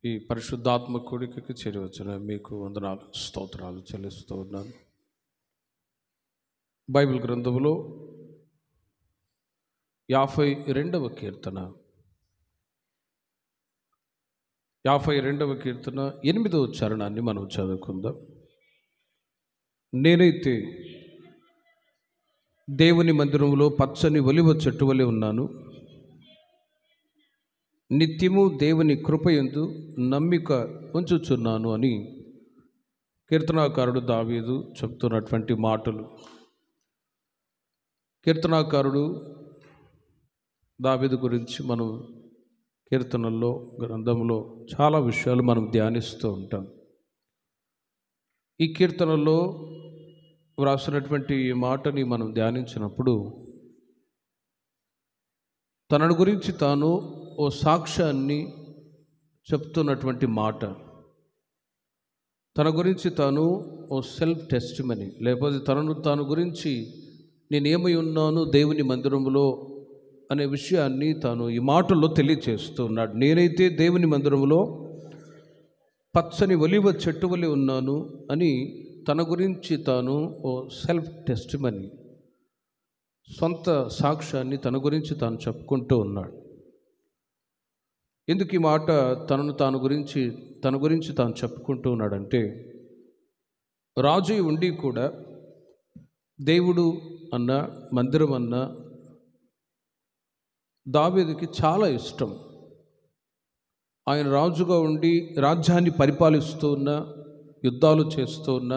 ఈ పరిశుద్ధాత్మ కూడికకి చేరవచ్చిన మీకు వందనాలు స్తోత్రాలు చెల్లిస్తూ ఉన్నాను. బైబిల్ గ్రంథంలో 52వ కీర్తన 8వ చరణాన్ని మనం చదువుకుందాం. నేనైతే దేవుని మందిరంలో పచ్చని ఒలివ చెట్టు వలె ఉన్నాను. నిత్యము దేవుని కృపయందు నమ్మిక ఉంచుచున్నాను అని కీర్తనాకారుడు దావీదు చెప్తున్నటువంటి మాటలు. కీర్తనాకారుడు దావీదు గురించి మనం కీర్తనల్లో గ్రంథంలో చాలా విషయాలు మనం ధ్యానిస్తూ ఉంటాం. ఈ కీర్తనలో వ్రాసినటువంటి ఈ మాటని మనం ధ్యానించినప్పుడు తనను గురించి తాను ఓ సాక్ష్యాన్ని చెప్తున్నటువంటి మాట, తన గురించి తాను ఓ సెల్ఫ్ టెస్టిమనీ, లేకపోతే తాను గురించి నేనేమై ఉన్నాను దేవుని మందిరంలో అనే విషయాన్ని తాను ఈ మాటల్లో తెలియచేస్తూ ఉన్నాడు. నేనైతే దేవుని మందిరంలో పచ్చని ఒలివ చెట్టు వలె ఉన్నాను అని తన గురించి తాను ఓ సెల్ఫ్ టెస్టిమనీ, సొంత సాక్ష్యాన్ని తన గురించి తాను చెప్పుకుంటూ ఉన్నాడు. ఎందుకు ఈ మాట తన గురించి తాను చెప్పుకుంటూ ఉన్నాడంటే, రాజు ఉండి కూడా దేవుడు అన్న మందిరం అన్న దావీదుకి చాలా ఇష్టం. ఆయన రాజుగా ఉండి రాజ్యాన్ని పరిపాలిస్తూ ఉన్న, యుద్ధాలు చేస్తూ ఉన్న,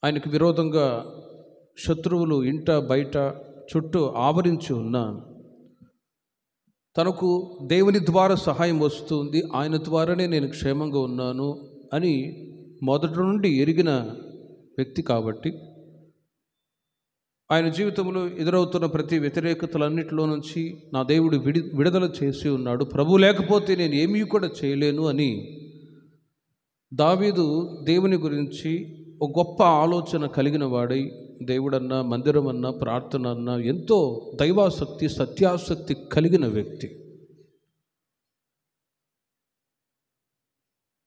ఆయనకు విరోధంగా శత్రువులు ఇంట బయట చుట్టూ ఆవరించి ఉన్న, తనకు దేవుని ద్వారా సహాయం వస్తుంది, ఆయన ద్వారానే నేను క్షేమంగా ఉన్నాను అని మొదటి నుండి ఎరిగిన వ్యక్తి కాబట్టి ఆయన జీవితంలో ఎదురవుతున్న ప్రతి వ్యతిరేకతలన్నిటిలో నుంచి నా దేవుడు విడుదల చేసి ఉన్నాడు, ప్రభు లేకపోతే నేను ఏమీ కూడా చేయలేను అని దావీదు దేవుని గురించి ఒక గొప్ప ఆలోచన కలిగిన వాడై దేవుడన్నా మందిరం అన్నా ప్రార్థన అన్నా ఎంతో దైవాసక్తి సత్యాసక్తి కలిగిన వ్యక్తి.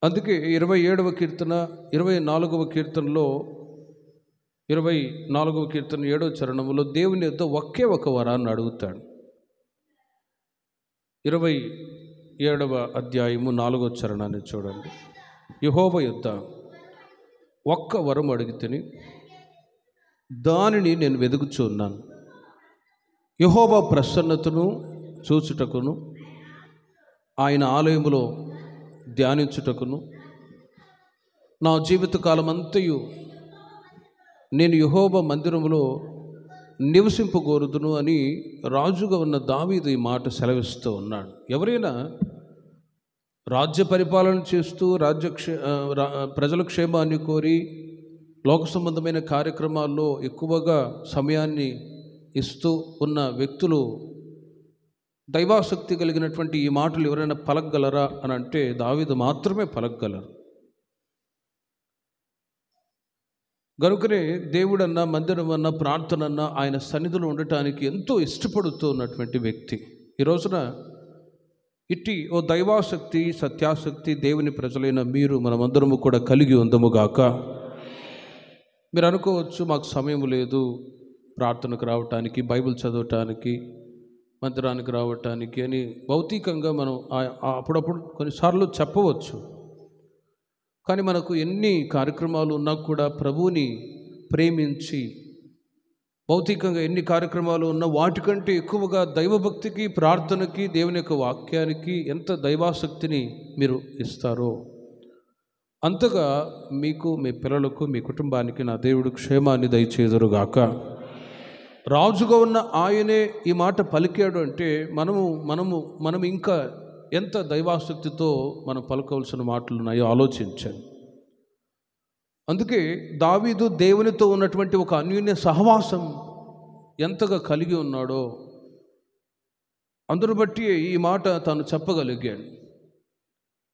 అందుకే 27వ కీర్తన 24వ కీర్తనలో 24వ కీర్తన 7వ చరణంలో దేవుని యొద్ద ఒకే ఒక వరాన్ని అడుగుతాడు. 27వ అధ్యాయము 4వ చరణాన్ని చూడండి. యెహోవా యొద్ద ఒక్క వరం అడిగితిని, దానిని నేను వెదుకుచున్నాను. యెహోవా ప్రసన్నతను చూచుటకును, ఆయన ఆలయములో ధ్యానించుటకును, నా జీవితకాలమంతయు నేను యెహోవా మందిరములో నివసింపగోరుదును అని రాజుగా ఉన్న దావీదు ఈ మాట సెలవిస్తూ ఉన్నాడు. ఎవరైనా రాజ్య పరిపాలన చేస్తూ ప్రజల క్షేమాన్ని కోరి లోక సంబంధమైన కార్యక్రమాల్లో ఎక్కువగా సమయాన్ని ఇస్తూ ఉన్న వ్యక్తులు, దైవాసక్తి కలిగినటువంటి ఈ మాటలు ఎవరైనా పలకగలరా అని అంటే దావీదు మాత్రమే పలకగలరు. గనుకనే దేవుడన్నా మందిరం అన్నా ప్రార్థన అన్నా ఆయన సన్నిధిలో ఉండటానికి ఎంతో ఇష్టపడుతూ ఉన్నటువంటి వ్యక్తి. ఈ రోజున ఇట్టి ఓ దైవాసక్తి సత్యాసక్తి దేవుని ప్రజలైన మీరు మనమందరము కూడా కలిగి ఉందముగాక. మీరు అనుకోవచ్చు, మాకు సమయం లేదు ప్రార్థనకు రావటానికి, బైబిల్ చదవటానికి, మందిరానికి రావటానికి అని భౌతికంగా మనం అప్పుడప్పుడు కొన్నిసార్లు చెప్పవచ్చు. కానీ మనకు ఎన్ని కార్యక్రమాలు ఉన్నా కూడా ప్రభువుని ప్రేమించి, భౌతికంగా ఎన్ని కార్యక్రమాలు ఉన్నా వాటికంటే ఎక్కువగా దైవభక్తికి, ప్రార్థనకి, దేవుని యొక్క వాక్యానికి ఎంత దైవాసక్తిని మీరు ఇస్తారో అంతగా మీకు, మీ పిల్లలకు, మీ కుటుంబానికి నా దేవుడు క్షేమాన్ని దయచేదురుగాక. రాజుగా ఉన్న ఆయనే ఈ మాట పలికాడు అంటే మనము ఇంకా ఎంత దైవాసక్తితో మనం పలకవలసిన మాటలు ఉన్నాయో ఆలోచించండి. అందుకే దావీదు దేవునితో ఉన్నటువంటి ఒక అన్యోన్య సహవాసం ఎంతగా కలిగి ఉన్నాడో అందును బట్టి ఈ మాట తాను చెప్పగలిగాడు.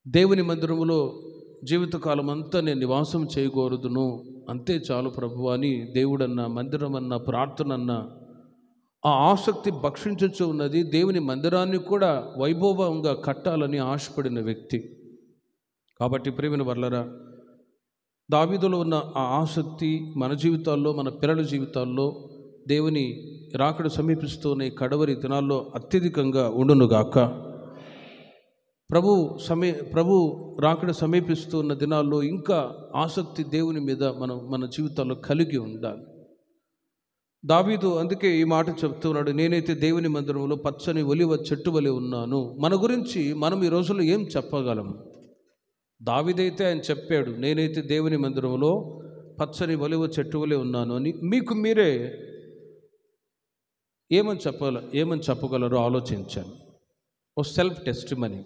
దేవుని మందిరములో జీవితకాలం అంతా నేను నివాసం చేయకూడదును, అంతే చాలు ప్రభు అని దేవుడన్నా, మందిరం అన్నా, ప్రార్థన అన్నా ఆ ఆసక్తి భక్షించుచు ఉన్నది. దేవుని మందిరాన్ని కూడా వైభవంగా కట్టాలని ఆశపడిన వ్యక్తి. కాబట్టి ప్రియమైన వర్లరా, దావీదులో ఉన్న ఆ ఆసక్తి మన జీవితాల్లో, మన పిల్లల జీవితాల్లో దేవుని రాకడ సమీపిస్తున్న ఈ కడవరి దినాల్లో అత్యధికంగా ఉండునుగాక. ప్రభు రాకడ సమీపిస్తున్న దినాల్లో ఇంకా ఆసక్తి దేవుని మీద మన జీవితాల్లో కలిగి ఉండాలి. దావీదు అందుకే ఈ మాట చెప్తున్నాడు, నేనైతే దేవుని మందిరంలో పచ్చని ఒలివ చెట్టు వలె ఉన్నాను. మన గురించి మనం ఈ రోజుల్లో ఏం చెప్పగలం? దావీదైతే ఆయన చెప్పాడు, నేనైతే దేవుని మందిరంలో పచ్చని ఒలివ చెట్టు వలె ఉన్నాను అని. మీకు మీరే ఏమని చెప్పగలరో ఆలోచించాను. ఓ సెల్ఫ్ టెస్టిమనీ.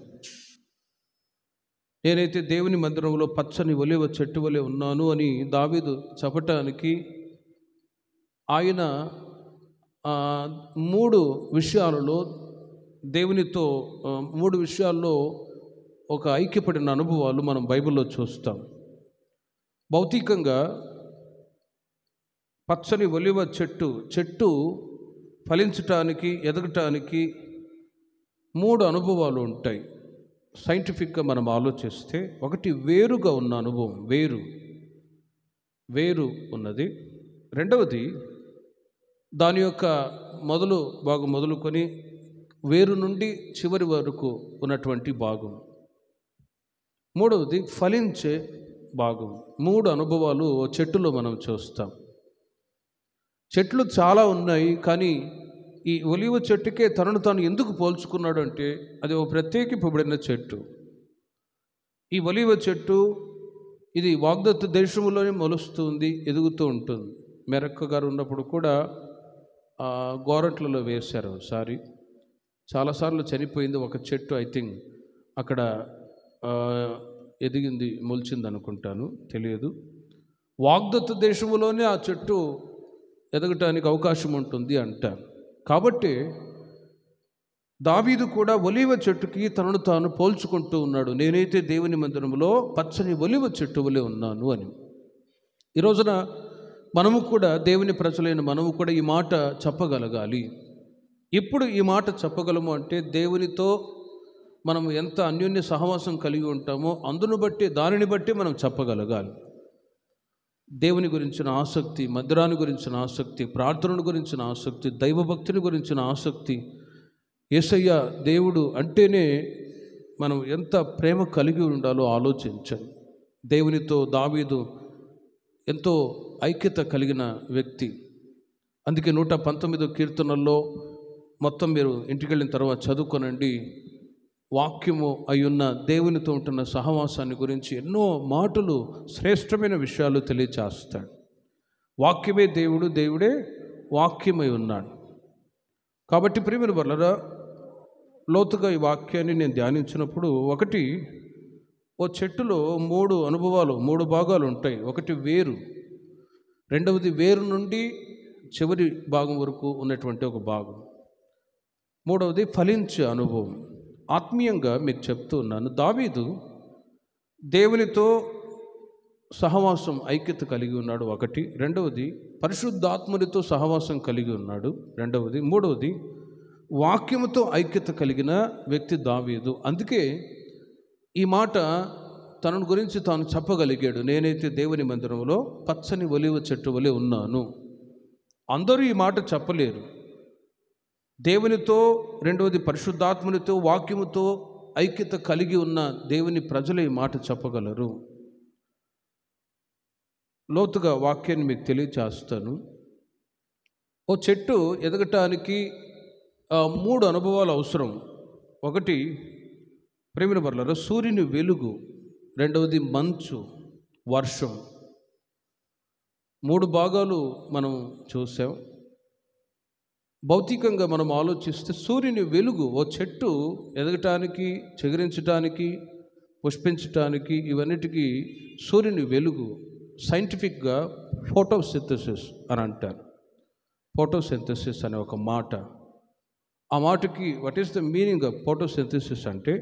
నేనైతే దేవుని మందిరంలో పచ్చని ఒలివ చెట్టు వలె ఉన్నాను అని దావీదు చెప్పటానికి ఆయన 3 విషయాలలో దేవునితో 3 విషయాల్లో ఒక ఐక్యపడిన అనుభవాలు మనం బైబిల్లో చూస్తాం. భౌతికంగా పచ్చని ఒలివ చెట్టు ఫలించటానికి, ఎదగటానికి 3 అనుభవాలు ఉంటాయి. సైంటిఫిక్గా మనం ఆలోచిస్తే, ఒకటి వేరుగా ఉన్న అనుభవం, వేరు ఉన్నది. రెండవది దాని యొక్క మొదలుకొని వేరు నుండి చివరి వరకు ఉన్నటువంటి భాగం. మూడవది ఫలించే భాగం. 3 అనుభవాలు చెట్టులో మనం చూస్తాం. చెట్లు చాలా ఉన్నాయి, కానీ ఈ ఒలివ చెట్టుకే తనను తాను ఎందుకు పోల్చుకున్నాడు అంటే, అది ఒక ప్రత్యేకింపబడిన చెట్టు. ఈ ఒలివ చెట్టు ఇది వాగ్దత్త దేశంలోనే మొలుస్తుంది, ఎదుగుతూ ఉంటుంది. మెరక్క గారు ఉన్నప్పుడు కూడా గోరంట్లలో వేశారు ఒకసారి. చాలాసార్లు చనిపోయింది ఒక చెట్టు. ఐ థింక్ అక్కడ ఎదిగింది, మొలిచింది అనుకుంటాను, తెలియదు. వాగ్దత్త దేశంలోనే ఆ చెట్టు ఎదగటానికి అవకాశం ఉంటుంది అంటారు. కాబట్టి దావీదు కూడా ఒలివ చెట్టుకి తనను తాను పోల్చుకుంటూ ఉన్నాడు, నేనైతే దేవుని మందిరంలో పచ్చని ఒలివ చెట్టు వలె ఉన్నాను అని. ఈ రోజున మనము కూడా, దేవుని ప్రజలైన మనము కూడా ఈ మాట చెప్పగలగాలి. ఇప్పుడు ఈ మాట చెప్పగలము అంటే, దేవునితో మనం ఎంత అన్యోన్య సహవాసం కలిగి ఉంటామో దానిని బట్టి మనం చెప్పగలగాలి. దేవుని గురించిన ఆసక్తి, మందిరాన్ని గురించిన ఆసక్తి, ప్రార్థనను గురించిన ఆసక్తి, దైవభక్తిని గురించిన ఆసక్తి, యేసయ్య దేవుడు అంటేనే మనం ఎంత ప్రేమ కలిగి ఉండాలో ఆలోచించాలి. దేవునితో దావీదు ఎంతో ఐక్యత కలిగిన వ్యక్తి. అందుకే 119వ కీర్తనల్లో మొత్తం మీరు ఇంటికి వెళ్ళిన తర్వాత చదువుకోనండి. వాక్యము అయ్యున్న దేవునితో ఉంటున్న సహవాసాన్ని గురించి ఎన్నో మాటలు, శ్రేష్టమైన విషయాలు తెలియచేస్తాడు. వాక్యమే దేవుడు, దేవుడే వాక్యమై ఉన్నాడు. కాబట్టి ప్రియమైన వర్లరా, లోతుగా ఈ వాక్యాన్ని నేను ధ్యానించినప్పుడు, ఒకటి, ఓ చెట్టులో 3 అనుభవాలు, 3 భాగాలు ఉంటాయి. ఒకటి వేరు, రెండవది వేరు నుండి చివరి భాగం వరకు ఉన్నటువంటి ఒక భాగం, మూడవది ఫలించే అనుభవం. ఆత్మీయంగా మీకు చెప్తూ ఉన్నాను, దావీదు దేవునితో సహవాసం, ఐక్యత కలిగి ఉన్నాడు ఒకటి. రెండవది పరిశుద్ధాత్మనితో సహవాసం కలిగి ఉన్నాడు రెండవది. మూడవది వాక్యముతో ఐక్యత కలిగిన వ్యక్తి దావీదు. అందుకే ఈ మాట తనను గురించి తాను చెప్పగలిగాడు, నేనైతే దేవుని మందిరంలో పచ్చని ఒలివ చెట్టు వలె ఉన్నాను. అందరూ ఈ మాట చెప్పలేరు. దేవునితో, రెండవది పరిశుద్ధాత్మనితో, వాక్యముతో ఐక్యత కలిగి ఉన్న దేవుని ప్రజలు ఈ మాట చెప్పగలరు. లోతుగా వాక్యాన్ని మీకు తెలియచేస్తాను. ఓ చెట్టు ఎదగటానికి 3 అనుభవాలు అవసరం. ఒకటి, ప్రేమిన వర్లారా, సూర్యుని వెలుగు. రెండవది మంచు, వర్షం. 3 భాగాలు మనం చూసాం. భౌతికంగా మనం ఆలోచిస్తే సూర్యుని వెలుగు, ఓ చెట్టు ఎదగటానికి, చిగురించటానికి, పుష్పించటానికి, ఇవన్నిటికీ సూర్యుని వెలుగు. సైంటిఫిక్గా ఫోటోసింథసిస్ అని అంటారు. ఫోటోసింథసిస్ అనే ఒక మాట, ఆ మాటకి what is the meaning of photosynthesis అంటే,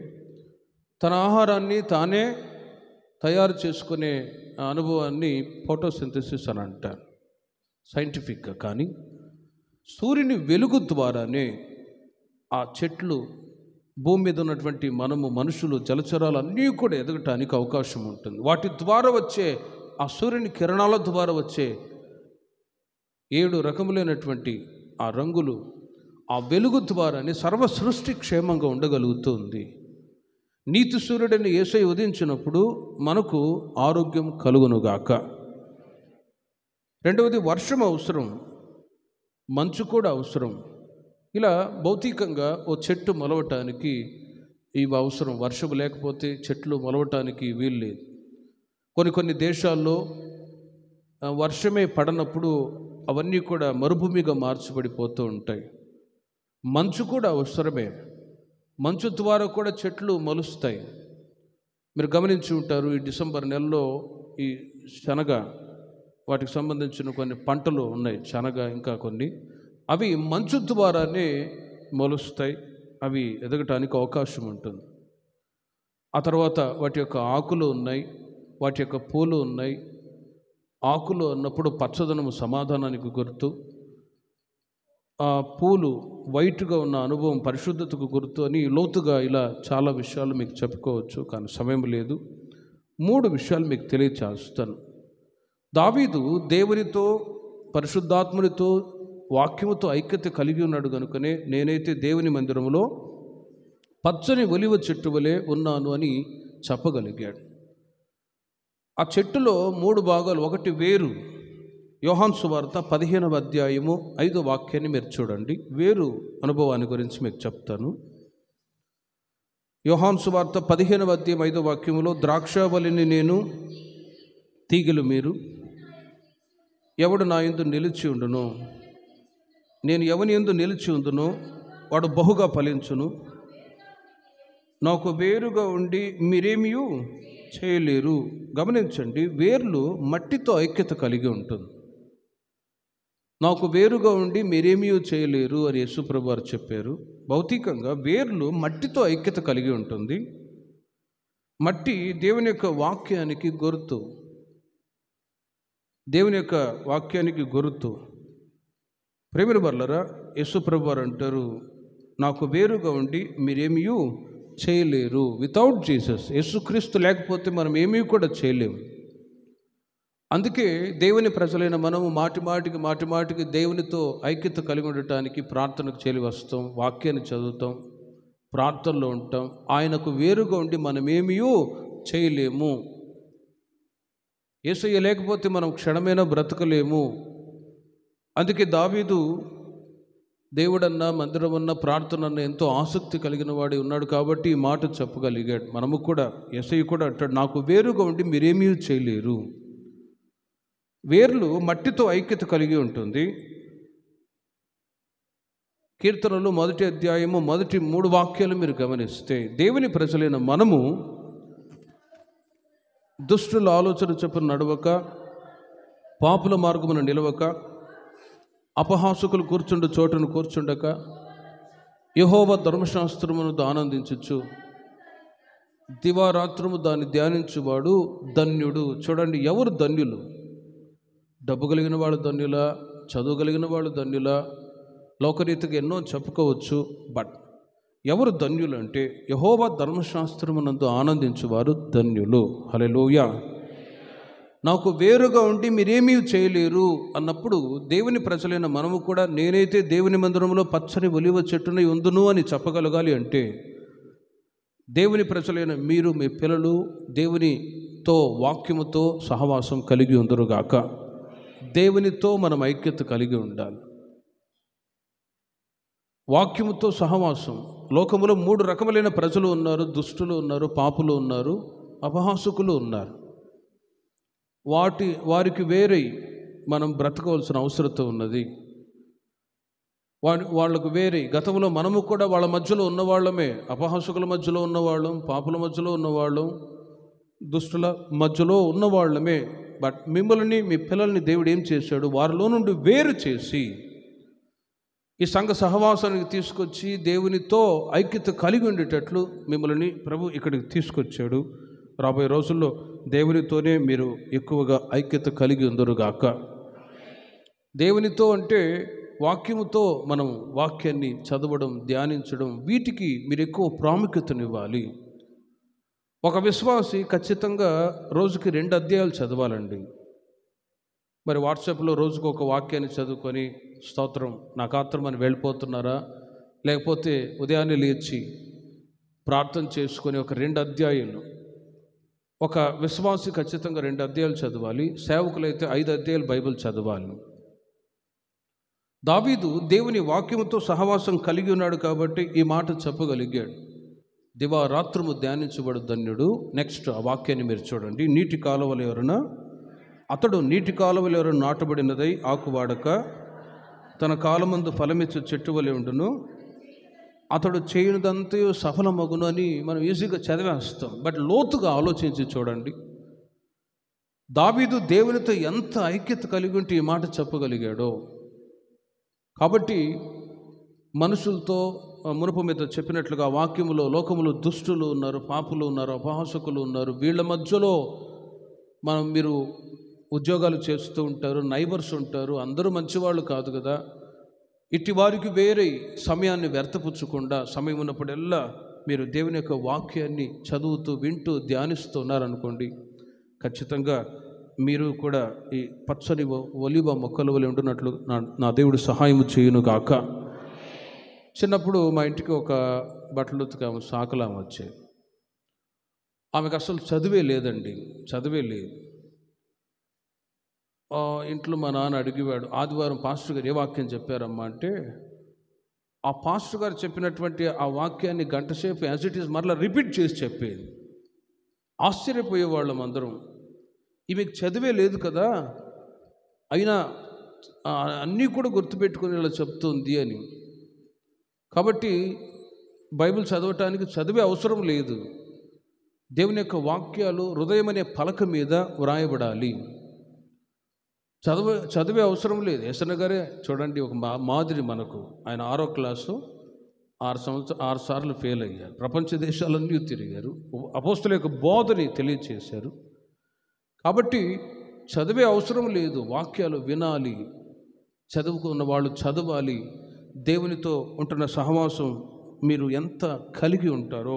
తన ఆహారాన్ని తానే తయారు చేసుకునే అనుభవాన్ని ఫోటోసింథసిస్ అని అంటారు సైంటిఫిక్గా. కానీ సూర్యుని వెలుగు ద్వారానే ఆ చెట్లు, భూమి మీద ఉన్నటువంటి మనము, మనుషులు, జలచరాలు అన్నీ కూడా ఎదగటానికి అవకాశం ఉంటుంది. వాటి ద్వారా వచ్చే ఆ సూర్యుని కిరణాల ద్వారా వచ్చే 7 రకములైనటువంటి ఆ రంగులు, ఆ వెలుగు ద్వారానే సర్వ సృష్టి క్షేమంగా ఉండగలుగుతుంది. నీతి సూర్యుడిని యేసయ్య ఉదయించినప్పుడు మనకు ఆరోగ్యం కలుగునుగాక. రెండవది, వర్షం అవసరం, మంచు కూడా అవసరం. ఇలా భౌతికంగా ఓ చెట్టు మొలవటానికి ఇవి అవసరం. వర్షం లేకపోతే చెట్లు మొలవటానికి వీలు లేదు. కొన్ని దేశాల్లో వర్షమే పడనప్పుడు అవన్నీ కూడా మరుభూమిగా మార్చబడిపోతూ ఉంటాయి. మంచు కూడా అవసరమే. మంచు ద్వారా కూడా చెట్లు మొలుస్తాయి. మీరు గమనించి ఉంటారు, ఈ డిసెంబర్ నెలలో ఈ శనగ, వాటికి సంబంధించిన కొన్ని పంటలు ఉన్నాయి, శనగ ఇంకా కొన్ని, అవి మంచు ద్వారానే మొలుస్తాయి. అవి ఎదగటానికి అవకాశం ఉంటుంది. ఆ తర్వాత వాటి యొక్క ఆకులు ఉన్నాయి, వాటి యొక్క పూలు ఉన్నాయి. ఆకులు అన్నప్పుడు పచ్చదనము సమాధానానికి గుర్తు, ఆ పూలు వైట్గా ఉన్న అనుభవం పరిశుద్ధతకు గుర్తు అని లోతుగా ఇలా చాలా విషయాలు మీకు చెప్పుకోవచ్చు, కానీ సమయం లేదు. 3 విషయాలు మీకు తెలియచేస్తాను. దావీదు దేవునితో, పరిశుద్ధాత్మునితో, వాక్యముతో ఐక్యత కలిగి ఉన్నాడు కనుకనే నేనైతే దేవుని మందిరంలో పచ్చని ఒలివ చెట్టు వలె ఉన్నాను అని చెప్పగలిగాడు. ఆ చెట్టులో 3 భాగాలు. ఒకటి వేరు. యోహాను సువార్త 15వ అధ్యాయము 5వ వాక్యాన్ని మీరు చూడండి. వేరు అనుభవాన్ని గురించి మీకు చెప్తాను. యోహాను సువార్త 15వ అధ్యాయం 5వ వాక్యములో, ద్రాక్షావల్లిని నేను, తీగలు మీరు, ఎవడు నా యందు నిలిచి ఉండునో, నేను ఎవని యందు నిలిచి ఉందునో వాడు బహుగా ఫలించును. నాకు వేరుగా ఉండి మీరేమీ చేయలేరు. గమనించండి, వేర్లు మట్టితో ఐక్యత కలిగి ఉంటుంది. నాకు వేరుగా ఉండి మీరేమీ చేయలేరు అని యేసుప్రభు వారు చెప్పారు. భౌతికంగా వేర్లు మట్టితో ఐక్యత కలిగి ఉంటుంది. మట్టి దేవుని యొక్క వాక్యానికి గుర్తు. దేవుని యొక్క వాక్యానికి గుర్తు. ప్రేమిన వర్లరా, యేసుప్రభు వారు అంటారు, నాకు వేరుగా ఉండి మీరేమీ చేయలేరు. వితౌట్ జీసస్, యేసుక్రీస్తు లేకపోతే మనం ఏమీ కూడా చేయలేము. అందుకే దేవుని ప్రజలైన మనము మాటి మాటికి దేవునితో ఐక్యత కలిగి ఉండటానికి ప్రార్థనకు చేరి వస్తాం, వాక్యాన్ని చదువుతాం, ప్రార్థనలో ఉంటాం. ఆయనకు వేరుగా ఉండి మనం ఏమీ చేయలేము. యేసయ్య లేకపోతే మనం క్షణమైనా బ్రతకలేము. అందుకే దావీదు దేవుడన్నా, మందిరమన్నా, ప్రార్థనన్నా ఎంతో ఆసక్తి కలిగిన వాడి ఉన్నాడు కాబట్టి ఈ మాట చెప్పగలిగాడు. మనము కూడా, యేసయ్య కూడా అంటాడు, నాకు వేరుగా ఉండి మీరేమీ చేయలేరు. వేర్లు మట్టితో ఐక్యత కలిగి ఉంటుంది. కీర్తనలు 1వ అధ్యాయము మొదటి 3 వాక్యాలు మీరు గమనిస్తే, దేవుని ప్రజలైన మనము దుష్టుల ఆలోచన చొప్పున నడవక, పాపుల మార్గమున నిలవక, అపహాసకులు కూర్చుండు చోటును కూర్చుండక, యెహోవా ధర్మశాస్త్రమును ఆనందించుచు దివారాత్రము దాన్ని ధ్యానించువాడు ధన్యుడు. చూడండి, ఎవరు ధన్యులు? డబ్బు కలిగిన వాళ్ళు ధన్యులా? చదువు కలిగిన వాళ్ళు ధన్యులా? లోకరీతిగా ఎన్నో చెప్పుకోవచ్చు. బట్ ఎవరు ధన్యులు అంటే, యెహోవా ధర్మశాస్త్రమునందు ఆనందించువారు ధన్యులు. హల్లెలూయా. నాకు వేరుగా ఉండి మీరేమీ చేయలేరు అన్నప్పుడు దేవుని ప్రజలైన మనము కూడా, నేనైతే దేవుని మందిరంలో పచ్చని ఒలివ చెట్టునై ఉందును అని చెప్పగలగాలి అంటే, దేవుని ప్రజలైన మీరు, మీ పిల్లలు దేవునితో, వాక్యముతో సహవాసం కలిగి ఉందరుగాక. దేవునితో మనం ఐక్యత కలిగి ఉండాలి. వాక్యముతో సహవాసం. లోకములో 3 రకములైన ప్రజలు ఉన్నారు. దుష్టులు ఉన్నారు, పాపులు ఉన్నారు, అపహాసకులు ఉన్నారు. వారికి వేరే మనం బ్రతకవలసిన అవసరత ఉన్నది. వాళ్ళకు వేరే. గతంలో మనము కూడా వాళ్ళ మధ్యలో ఉన్నవాళ్ళమే. అపహాసకుల మధ్యలో ఉన్నవాళ్ళం, పాపుల మధ్యలో ఉన్నవాళ్ళం, దుష్టుల మధ్యలో ఉన్నవాళ్ళమే. బట్ మిమ్మల్ని, మీ పిల్లల్ని దేవుడు ఏం చేశాడు? వారిలో నుండి వేరు చేసి ఈ సంఘ సహవాసానికి తీసుకొచ్చి దేవునితో ఐక్యత కలిగి ఉండేటట్లు మిమ్మల్ని ప్రభు ఇక్కడికి తీసుకొచ్చాడు. రాబోయే రోజుల్లో దేవునితోనే మీరు ఎక్కువగా ఐక్యత కలిగి ఉందరుగాక. దేవునితో అంటే వాక్యముతో మనం వాక్యాన్ని చదవడం, ధ్యానించడం, వీటికి మీరు ఎక్కువ ప్రాముఖ్యతనివ్వాలి. ఒక విశ్వాసి ఖచ్చితంగా రోజుకి 2 అధ్యాయాలు చదవాలండి. మరి వాట్సాప్లో రోజుకు ఒక వాక్యాన్ని చదువుకొని స్తోత్రం నాకు ఆత్రమని వెళ్ళిపోతున్నారా? లేకపోతే ఉదయాన్నే లేచి ప్రార్థన చేసుకొని ఒక 2 అధ్యాయాలు, ఒక విశ్వాసి ఖచ్చితంగా 2 అధ్యాయాలు చదవాలి. సేవకులైతే 5 అధ్యాయాలు బైబిల్ చదవాలి. దావీదు దేవుని వాక్యముతో సహవాసం కలిగి ఉన్నాడు కాబట్టి ఈ మాట చెప్పగలిగాడు. దివారాత్రము ధ్యానించబడు ధన్యుడు. నెక్స్ట్ ఆ వాక్యాన్ని మీరు చూడండి. నీటి కాలువలు ఎవరన్నా అతడు నీటి కాలువలు ఎవరైనా నాటబడినదై ఆకువాడక తన కాలమందు ఫలమిచ్చు చెట్టు వలె ఉండును, అతడు చేయనిదంతయు సఫలమగును అని మనం ఈజీగా చదివేస్తాం. బట్ లోతుగా ఆలోచించి చూడండి, దావీదు దేవునితో ఎంత ఐక్యత కలిగి ఉంటే ఈ మాట చెప్పగలిగాడో. కాబట్టి మనుషులతో మునుపు మీద చెప్పినట్లుగా వాక్యములో లోకములో దుష్టులు ఉన్నారు, పాపులు ఉన్నారు, అపహాసకులు ఉన్నారు. వీళ్ళ మధ్యలో మీరు ఉద్యోగాలు చేస్తూ ఉంటారు, నైబర్స్ ఉంటారు, అందరూ మంచివాళ్ళు కాదు కదా. ఇట్టి వారికి వేరే సమయాన్ని వ్యర్థపుచ్చకుండా సమయం ఉన్నప్పుడల్లా మీరు దేవుని యొక్క వాక్యాన్ని చదువుతూ వింటూ ధ్యానిస్తూ ఉన్నారనుకోండి, ఖచ్చితంగా మీరు కూడా ఈ పచ్చని ఒలివ మొక్కల వలె ఉంటున్నట్లు నా దేవుడు సహాయం చేయును గాక. చిన్నప్పుడు మా ఇంటికి ఒక బట్టలు ఉతికాము, సాకలాము వచ్చేది. ఆమెకు అసలు చదివే లేదండి, చదివే లేదు. ఇంట్లో మా నాన్న అడిగేవాడు, ఆదివారం పాస్టర్ గారు ఏ వాక్యం చెప్పారమ్మా అంటే, ఆ పాస్టర్ గారు చెప్పినటువంటి ఆ వాక్యాన్ని గంటసేపు యాజ్ ఇట్ ఈజ్ మరలా రిపీట్ చేసి చెప్పేది. ఆశ్చర్యపోయేవాళ్ళం అందరం. ఈమెకు చదివే లేదు కదా, అయినా అన్నీ కూడా గుర్తుపెట్టుకుని ఇలా చెప్తుంది అని. కాబట్టి బైబిల్ చదవటానికి చదివే అవసరం లేదు. దేవుని యొక్క వాక్యాలు హృదయం అనే పలక మీద వ్రాయబడాలి. చదివే అవసరం లేదు. ఎస్ఎన్ గారే చూడండి, ఒక మాదిరి మనకు. ఆయన 6వ క్లాసు 6 సార్లు ఫెయిల్ అయ్యారు. ప్రపంచ దేశాలన్నీ తిరిగారు, అపోస్తలుల యొక్క బోధని తెలియచేశారు. కాబట్టి చదివే అవసరం లేదు, వాక్యాలు వినాలి, చదువుకున్న వాళ్ళు చదవాలి. దేవునితో ఉంటున్న సహవాసం మీరు ఎంత కలిగి ఉంటారో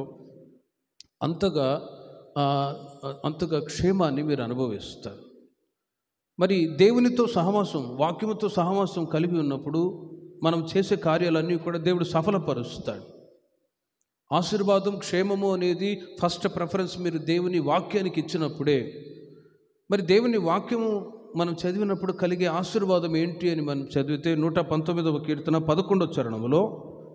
అంతగా క్షేమాన్ని మీరు అనుభవిస్తారు. మరి దేవునితో సహవాసం, వాక్యముతో సహవాసం కలిగి ఉన్నప్పుడు మనం చేసే కార్యాలన్నీ కూడా దేవుడు సఫలపరుస్తాడు. ఆశీర్వాదం, క్షేమము అనేది ఫస్ట్ ప్రిఫరెన్స్ మీరు దేవుని వాక్యానికి ఇచ్చినప్పుడే. మరి దేవుని వాక్యము మనం చదివినప్పుడు కలిగే ఆశీర్వాదం ఏంటి అని మనం చదివితే 119వ కీర్తన 11వ చరణంలో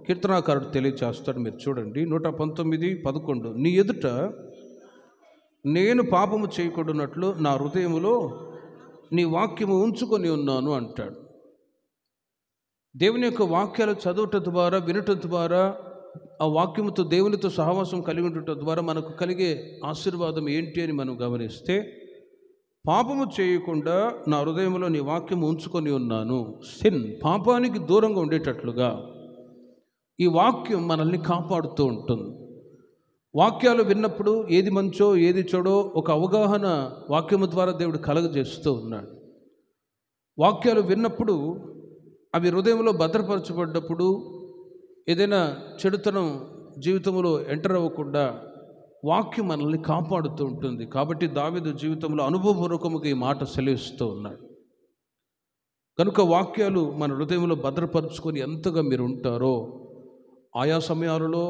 కీర్తనాకారుడు తెలియచేస్తాడు. మీరు చూడండి, 119:11. నీ ఎదుట నేను పాపము చేయకూడనట్లు నా హృదయములో నీ వాక్యము ఉంచుకొని ఉన్నాను అంటాడు. దేవుని యొక్క వాక్యాలు చదవటం ద్వారా, వినటం ద్వారా, ఆ వాక్యముతో దేవునితో సహవాసం కలిగి ఉండటం ద్వారా మనకు కలిగే ఆశీర్వాదం ఏంటి అని మనం గమనిస్తే, పాపము చేయకుండా నా హృదయంలో నీ వాక్యము ఉంచుకొని ఉన్నాను. పాపానికి దూరంగా ఉండేటట్లుగా ఈ వాక్యం మనల్ని కాపాడుతూ ఉంటుంది. వాక్యాలు విన్నప్పుడు ఏది మంచో ఏది చెడో ఒక అవగాహన వాక్యము ద్వారా దేవుడు కలగజేస్తూ ఉన్నాడు. వాక్యాలు విన్నప్పుడు అవి హృదయంలో భద్రపరచబడ్డప్పుడు ఏదైనా చెడుతనం జీవితంలో ఎంటర్ అవ్వకుండా వాక్యం మనల్ని కాపాడుతూ ఉంటుంది. కాబట్టి దావీదు జీవితంలో అనుభవపూర్వకముగా ఈ మాట సెలవిస్తూ ఉన్నాడు. కనుక వాక్యాలు మన హృదయంలో భద్రపరుచుకొని ఎంతగా మీరు ఉంటారో, ఆయా సమయాలలో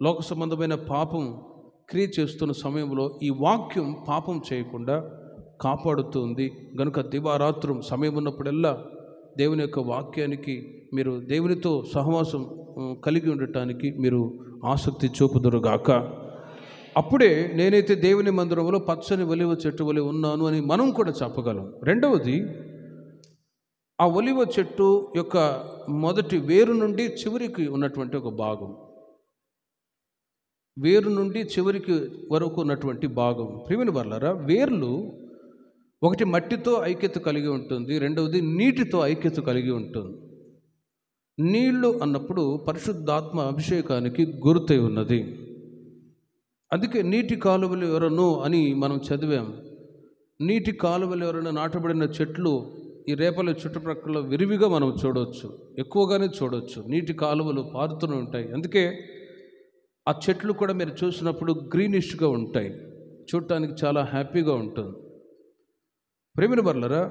లోక సంబంధమైన పాపం క్రియ చేస్తున్న సమయంలో ఈ వాక్యం పాపం చేయకుండా కాపాడుతుంది. కనుక దివారాత్రం సమయం ఉన్నప్పుడల్లా దేవుని యొక్క వాక్యానికి మీరు దేవునితో సహవాసం కలిగి ఉండటానికి మీరు ఆసక్తి చూపుదురుగాక. అప్పుడే నేనైతే దేవుని మందిరంలో పచ్చని ఒలివ చెట్టు వలె ఉన్నాను అని మనం కూడా చెప్పగలం. రెండవది, ఆ ఒలివ చెట్టు యొక్క మొదటి వేరు నుండి చివరికి ఉన్నటువంటి ఒక భాగం, వేరు నుండి చివరికి వరకు ఉన్నటువంటి భాగం. ప్రియమైన వారలారా, వేర్లు ఒకటి మట్టితో ఐక్యత కలిగి ఉంటుంది, రెండవది నీటితో ఐక్యత కలిగి ఉంటుంది. నీళ్లు అన్నప్పుడు పరిశుద్ధాత్మ అభిషేకానికి గుర్తై ఉన్నది. అందుకే నీటి కాలువలు ఎవరను అని మనం చదివాం. నీటి కాలువలు ఎవరైనా నాటబడిన చెట్లు ఈ రేపల చుట్టుప్రక్కల విరివిగా మనం చూడవచ్చు, ఎక్కువగానే చూడవచ్చు. నీటి కాలువలు పారుతూనే ఉంటాయి. అందుకే ఆ చెట్లు కూడా మీరు చూసినప్పుడు గ్రీనిష్గా ఉంటాయి, చూడటానికి చాలా హ్యాపీగా ఉంటుంది. ప్రేమిన వర్లరా,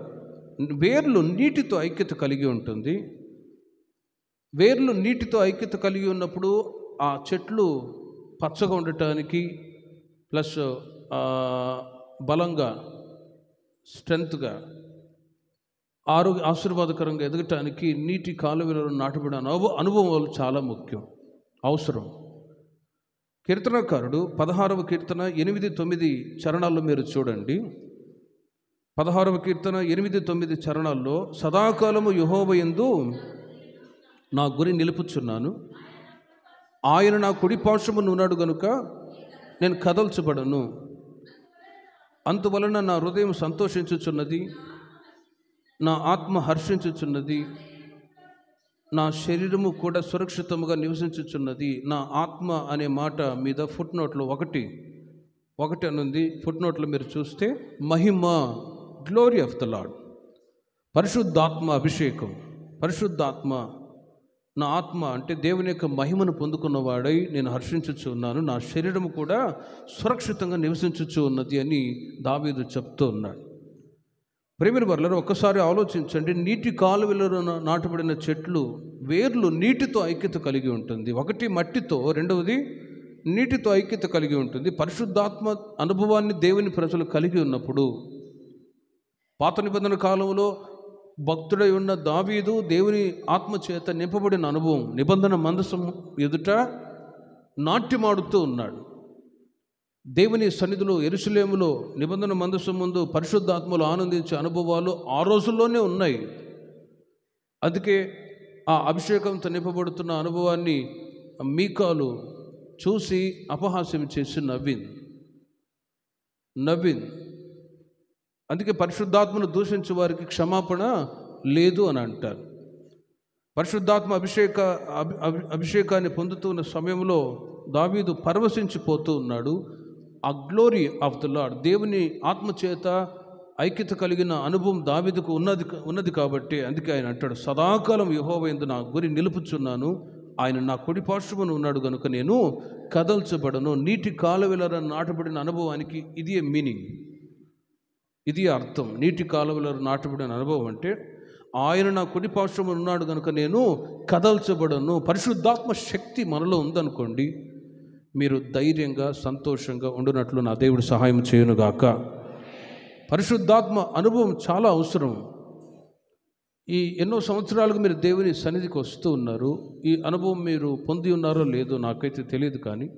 వేర్లు నీటితో ఐక్యత కలిగి ఉంటుంది. వేర్లు నీటితో ఐక్యత కలిగి ఉన్నప్పుడు ఆ చెట్లు పచ్చగా ఉండటానికి ప్లస్ బలంగా, స్ట్రెంగ్త్గా, ఆశీర్వాదకరంగా ఎదగటానికి నీటి కాలువలలో నాటబడిన అనుభవాలు చాలా ముఖ్యం, అవసరం. కీర్తనకారుడు 16వ కీర్తన 8-9 చరణాల్లో మీరు చూడండి. 16వ కీర్తన 8-9 చరణాల్లో, సదాకాలము యెహోవా యందు నా గురి నిలుపుచున్నాను, ఆయన నా కుడి పార్శ్వమున ఉన్నాడు గనుక నేను కదల్చబడను. అందువలన నా హృదయం సంతోషించుచున్నది, నా ఆత్మ హర్షించుచున్నది, నా శరీరము కూడా సురక్షితముగా నివసించుచున్నది. నా ఆత్మ అనే మాట మీద ఫుట్ నోట్లో ఒకటి అనుంది. ఫుట్ నోట్లో మీరు చూస్తే మహిమ, గ్లోరీ ఆఫ్ ద లార్డ్, పరిశుద్ధాత్మ అభిషేకం. పరిశుద్ధాత్మ, నా ఆత్మ అంటే దేవుని యొక్క మహిమను పొందుకున్నవాడై నేను హర్షించుచు ఉన్నాను, నా శరీరము కూడా సురక్షితంగా నివసించుచు ఉన్నది అని దావీదు చెప్తూ ఉన్నాడు. ప్రేమిన వర్లరు, ఒక్కసారి ఆలోచించండి. నీటి కాలువలలో నాటబడిన చెట్లు వేర్లు నీటితో ఐక్యత కలిగి ఉంటుంది. ఒకటి మట్టితో, రెండవది నీటితో ఐక్యత కలిగి ఉంటుంది. పరిశుద్ధాత్మ అనుభవాన్ని దేవుని ప్రజలు కలిగి ఉన్నప్పుడు, పాత నిబంధన కాలంలో భక్తుడై ఉన్న దావీదు దేవుని ఆత్మ చేత నింపబడిన అనుభవం, నిబంధన మందసం ఎదుట నాట్యమాడుతూ ఉన్నాడు. దేవుని సన్నిధిలో యెరూషలేములో నిబంధన మందసం ముందు పరిశుద్ధాత్మలో ఆనందించే అనుభవాలు ఆ రోజుల్లోనే ఉన్నాయి. అందుకే ఆ అభిషేకంతో నింపబడుతున్న అనుభవాన్ని మీకాలు చూసి అపహాస్యం చేసి నవ్వింది. అందుకే పరిశుద్ధాత్మను దూషించే వారికి క్షమాపణ లేదు అని అంటారు. పరిశుద్ధాత్మ అభిషేకాన్ని పొందుతున్న సమయంలో దావీదు పరవశించిపోతూ ఉన్నాడు. ఆ గ్లోరీ ఆఫ్ ద లార్డ్, దేవుని ఆత్మచేత ఐక్యత కలిగిన అనుభవం దావీదుకు ఉన్నది కాబట్టి అందుకే ఆయన అంటాడు, సదాకాలం యెహోవా యందు నా గురి నిలుపుచున్నాను, ఆయన నా కుడి పార్శ్వమున ఉన్నాడు కనుక నేను కదల్చబడను. నీటి కాలువలలో నాటబడిన అనుభవానికి ఇది మీనింగ్, ఇది అర్థం. నీటి కాలువలలో నాటబడిన అనుభవం అంటే ఆయన నా కుడి పార్శ్వమున ఉన్నాడు కనుక నేను కదల్చబడను. పరిశుద్ధాత్మ శక్తి మనలో ఉందనుకోండి, మీరు ధైర్యంగా సంతోషంగా ఉండునట్లు నా దేవుడు సహాయం చేయునుగాక. పరిశుద్ధాత్మ అనుభవం చాలా అవసరం. ఈ ఎన్నో సంవత్సరాలుగా మీరు దేవుని సన్నిధికి వస్తూ ఉన్నారు. ఈ అనుభవం మీరు పొంది ఉన్నారో లేదో నాకైతే తెలియదు, కానీ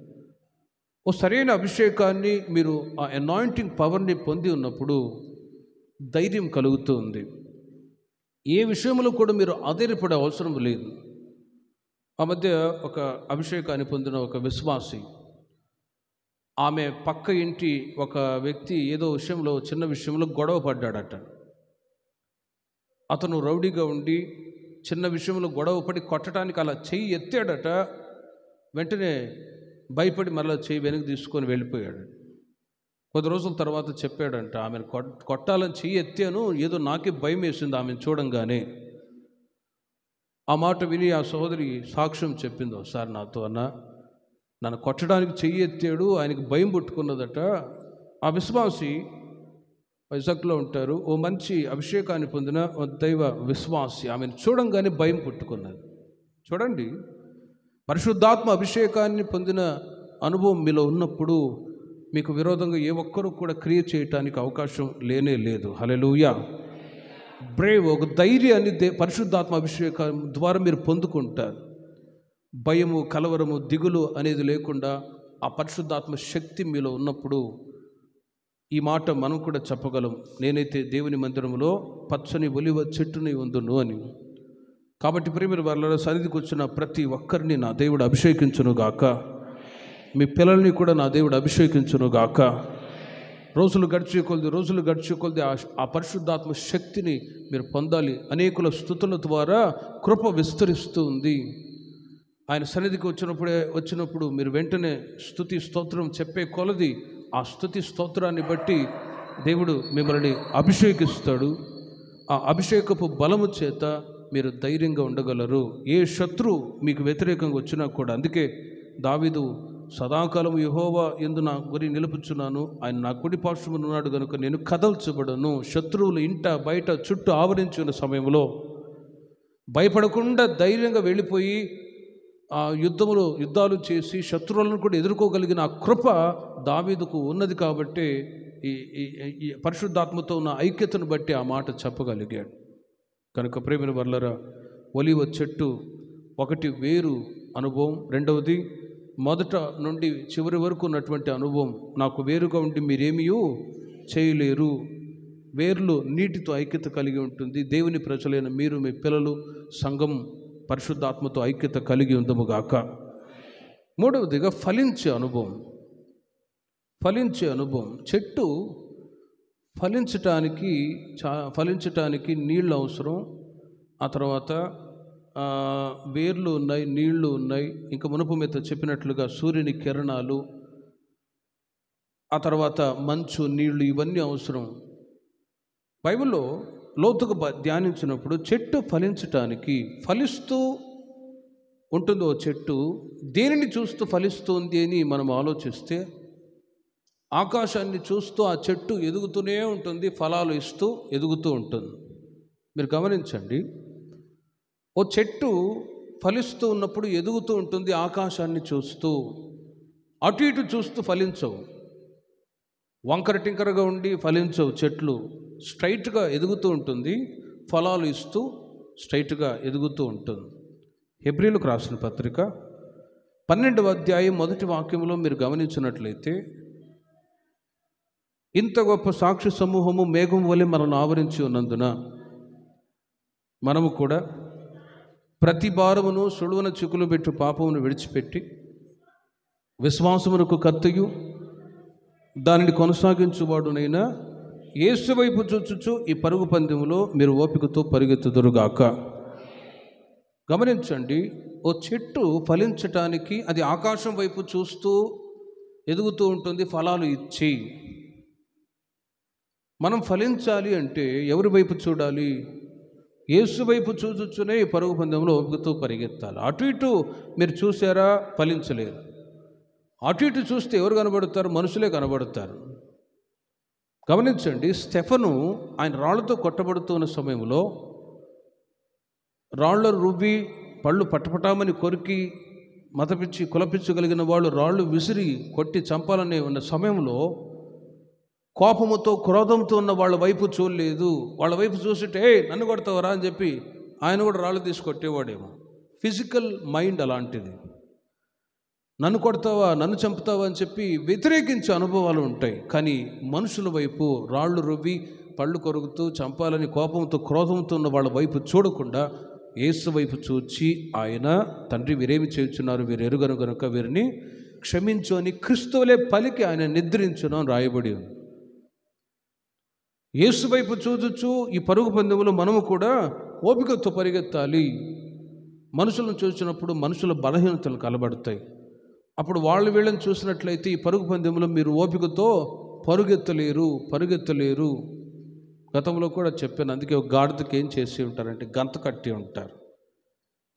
ఓ సరైన అభిషేకాన్ని మీరు ఆ అనాయింటింగ్ పవర్ని పొంది ఉన్నప్పుడు ధైర్యం కలుగుతూ ఉంది. ఏ విషయంలో కూడా మీరు ఆధారపడే అవసరం లేదు. ఆ మధ్య ఒక అభిషేకాన్ని పొందిన ఒక విశ్వాసి, ఆమె పక్క ఇంటి ఒక వ్యక్తి ఏదో విషయంలో, చిన్న విషయంలో గొడవ పడ్డాడట. అతను రౌడీగా ఉండి చిన్న విషయంలో గొడవ పడి కొట్టడానికి అలా చెయ్యి ఎత్తాడట. వెంటనే భయపడి మళ్ళీ చెయ్యి వెనక్కి తీసుకొని వెళ్ళిపోయాడు. కొద్ది రోజుల తర్వాత చెప్పాడంట, ఆమెను కొట్టాలని చెయ్యి ఎత్తాను, ఏదో నాకే భయం వేసింది ఆమెను చూడంగానే. ఆ మాట విని ఆ సహోదరి సాక్ష్యం చెప్పింది. ఒకసారి నాతో, నన్ను కొట్టడానికి చెయ్యి ఎత్తాడు, ఆయనకి భయం పుట్టుకున్నదట. ఆ విశ్వాసి వైజాగ్లో ఉంటారు, ఓ మంచి అభిషేకాన్ని పొందిన దైవ విశ్వాసి, ఆమెను చూడంగానే భయం పుట్టుకున్నది. చూడండి, పరిశుద్ధాత్మ అభిషేకాన్ని పొందిన అనుభవం మీలో ఉన్నప్పుడు మీకు విరోధంగా ఏ ఒక్కరూ కూడా క్రియ చేయటానికి అవకాశం లేనే లేదు. హల్లెలూయా. బ్రేవ్, ఒక ధైర్యాన్ని పరిశుద్ధాత్మ అభిషేకం ద్వారా మీరు పొందుకుంటారు. భయము, కలవరము, దిగులు అనేది లేకుండా ఆ పరిశుద్ధాత్మ శక్తి మీలో ఉన్నప్పుడు ఈ మాట మనం కూడా చెప్పగలం, నేనైతే దేవుని మందిరంలో పచ్చని ఒలివ చెట్టుని ఉందును అని. కాబట్టి ప్రియమైన వారలారా, సన్నిధికి వచ్చిన ప్రతి ఒక్కరిని నా దేవుడు అభిషేకించునుగాక. మీ పిల్లల్ని కూడా నా దేవుడు అభిషేకించునుగాక. రోజులు గడిచే కొద్ది ఆ పరిశుద్ధాత్మ శక్తిని మీరు పొందాలి. అనేకుల స్తుతుల ద్వారా కృప విస్తరిస్తూ ఉంది. ఆయన సన్నిధికి వచ్చినప్పుడు మీరు వెంటనే స్తుతి స్తోత్రం చెప్పే కొలది ఆ స్తుతి స్తోత్రాన్ని బట్టి దేవుడు మిమ్మల్ని అభిషేకిస్తాడు. ఆ అభిషేకపు బలము చేత మీరు ధైర్యంగా ఉండగలరు. ఏ శత్రువు మీకు వ్యతిరేకంగా వచ్చినా కూడా. అందుకే దావీదు సదాకాలం యెహోవా యందు నా గురి నిలుపుచున్నాను, ఆయన నా కుడి పార్శ్వమున ఉన్నాడు కనుక నేను కదల్చబడను. శత్రువులు ఇంట బయట చుట్టూ ఆవరించి ఉన్న సమయంలో భయపడకుండా ధైర్యంగా వెళ్ళిపోయి ఆ యుద్ధాలు చేసి శత్రువులను కూడా ఎదుర్కోగలిగిన ఆ కృప దావీదుకు ఉన్నది. కాబట్టి ఈ పరిశుద్ధాత్మతో ఉన్న ఐక్యతను బట్టి ఆ మాట చెప్పగలిగాడు. కనుక ప్రేమిన వర్లరా, ఒలీవ చెట్టు ఒకటి వేరు అనుభవం, రెండవది మొదట నుండి చివరి వరకు ఉన్నటువంటి అనుభవం. నాకు వేరుగా ఉండి మీరేమీ చేయలేరు. వేర్లు నీటితో ఐక్యత కలిగి ఉంటుంది. దేవుని ప్రజలైన మీరు, మీ పిల్లలు, సంఘం పరిశుద్ధాత్మతో ఐక్యత కలిగి ఉందముగాక. మూడవదిగా ఫలించే అనుభవం. ఫలించే అనుభవం. చెట్టు ఫలించటానికి నీళ్ళు అవసరం. ఆ తర్వాత వేర్లు ఉన్నాయి, నీళ్లు ఉన్నాయి, ఇంకా మునుపు మీద చెప్పినట్లుగా సూర్యుని కిరణాలు, ఆ తర్వాత మంచు, నీళ్లు, ఇవన్నీ అవసరం. బైబిల్లో లోతుగా ధ్యానించినప్పుడు చెట్టు ఫలించటానికి ఫలిస్తూ ఉంటుంది. ఓ చెట్టు దేనిని చూస్తూ ఫలిస్తుంది అని మనం ఆలోచిస్తే, ఆకాశాన్ని చూస్తూ ఆ చెట్టు ఎదుగుతూనే ఉంటుంది, ఫలాలు ఇస్తూ ఎదుగుతూ ఉంటుంది. మీరు గమనించండి, ఓ చెట్టు ఫలిస్తూ ఉన్నప్పుడు ఎదుగుతూ ఉంటుంది, ఆకాశాన్ని చూస్తూ. అటు ఇటు చూస్తూ ఫలించవు, వంకర టింకరగా ఉండి ఫలించవు. చెట్లు స్ట్రైట్గా ఎదుగుతూ ఉంటుంది, ఫలాలు ఇస్తూ స్ట్రైట్గా ఎదుగుతూ ఉంటుంది. హెబ్రీయులకు రాసిన పత్రిక 12వ అధ్యాయం 1వ వాక్యంలో మీరు గమనించినట్లయితే, ఇంత గొప్ప సాక్షి సమూహము మేఘం వలె మనల్ని ఆవరించి ఉన్నందున మనము కూడా ప్రతి భారమును సులువన చిక్కులు పెట్టు పాపమును విడిచిపెట్టి విశ్వాసమునకు కర్తయు దానిని కొనసాగించువాడునైనా యేసు వైపు చూచుచు ఈ పరుగు పందెములో మీరు ఓపికతో పరిగెత్తుదురుగాక. గమనించండి, ఓ చెట్టు ఫలించటానికి అది ఆకాశం వైపు చూస్తూ ఎదుగుతూ ఉంటుంది, ఫలాలు ఇచ్చి. మనం ఫలించాలి అంటే ఎవరి వైపు చూడాలి? యేసు వైపు చూచుచునే ఈ పరుగు పందెంలో ఓపికతో పరిగెత్తాలి. అటు ఇటు మీరు చూసారా, ఫలించలేరు. అటు ఇటు చూస్తే ఎవరు కనబడతారు? మనుషులే కనబడతారు. గమనించండి, స్టెఫను ఆయన రాళ్లతో కొట్టబడుతున్న సమయంలో రాళ్ళు రువ్వి పళ్ళు పటపటామని కొరికి మతపిచ్చి కులపించగలిగిన వాళ్ళు రాళ్ళు విసిరి కొట్టి చంపాలని ఉన్న సమయంలో కోపముతో క్రోధంతో ఉన్న వాళ్ళ వైపు చూడలేదు. వాళ్ళ వైపు చూసిటే నన్ను కొడతావరా అని చెప్పి ఆయన కూడా రాళ్ళు తీసుకొట్టేవాడేమో. ఫిజికల్ మైండ్ అలాంటిది. నన్ను కొడతావా, నన్ను చంపుతావా అని చెప్పి వ్యతిరేకించే అనుభవాలు ఉంటాయి. కానీ మనుషుల వైపు రాళ్ళు రువ్వి పళ్ళు కొరుకుతూ చంపాలని కోపంతో క్రోధంతో ఉన్న వాళ్ళ వైపు చూడకుండా యేసు వైపు చూచి ఆయన, తండ్రి వీరేమి చేయుచున్నారు, వీరు ఎరుగను గనుక వీరిని క్షమించు అని క్రీస్తువలే పలికి ఆయన నిద్రించును అని రాయబడి ఉంది. యేసు వైపు చూచుచు ఈ పరుగు పందెములో మనము కూడా ఓపికతో పరిగెత్తాలి. మనుషులను చూసినప్పుడు మనుషుల బలహీనతలు కలబడతాయి. అప్పుడు వాళ్ళు వీళ్ళని చూసినట్లయితే ఈ పరుగు పందెంలో మీరు ఓపికతో పరుగెత్తలేరు. గతంలో కూడా చెప్పాను. అందుకే ఒక గాడిదకి ఏం చేసి ఉంటారంటే గంత కట్టి ఉంటారు.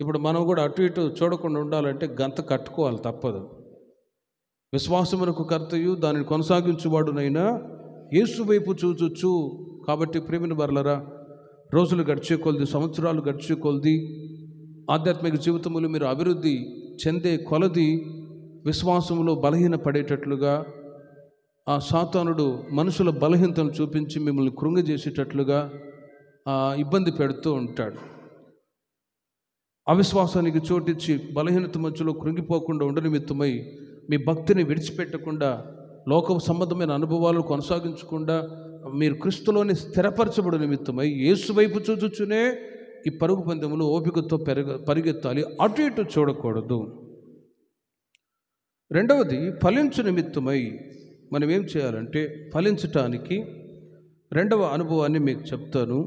ఇప్పుడు మనం కూడా అటు ఇటు చూడకుండా ఉండాలంటే గంత కట్టుకోవాలి, తప్పదు. విశ్వాసమునకు కర్తయు దానిని కొనసాగించువాడునైనా యేసు వైపు చూచుచు. కాబట్టి ప్రేమిన వర్లరా, రోజులు గడిచే కొలది, సంవత్సరాలు గడిచే కొలది, ఆధ్యాత్మిక జీవితములు మీరు అభివృద్ధి చెందే కొలది విశ్వాసంలో బలహీన పడేటట్లుగా ఆ సాతానుడు మనుషుల బలహీనతను చూపించి మిమ్మల్ని కృంగజేసేటట్లుగా ఇబ్బంది పెడుతూ ఉంటాడు. అవిశ్వాసానికి చోటిచ్చి బలహీనత మధ్యలో కృంగిపోకుండా ఉండనిమిత్తమై మీ భక్తిని విడిచిపెట్టకుండా, లోక సంబంధమైన అనుభవాలు కొనసాగించకుండా మీరు క్రీస్తులోని స్థిరపరచబడు నిమిత్తమై యేసు వైపు చూచుచునే ఈ పరుగు పందెములు ఓపికతో పరిగెత్తాలి, అటు ఇటు చూడకూడదు. రెండవది, ఫలించు నిమిత్తమై మనం ఏం చేయాలంటే, ఫలించటానికి రెండవ అనుభవాన్ని మీకు చెప్తాను.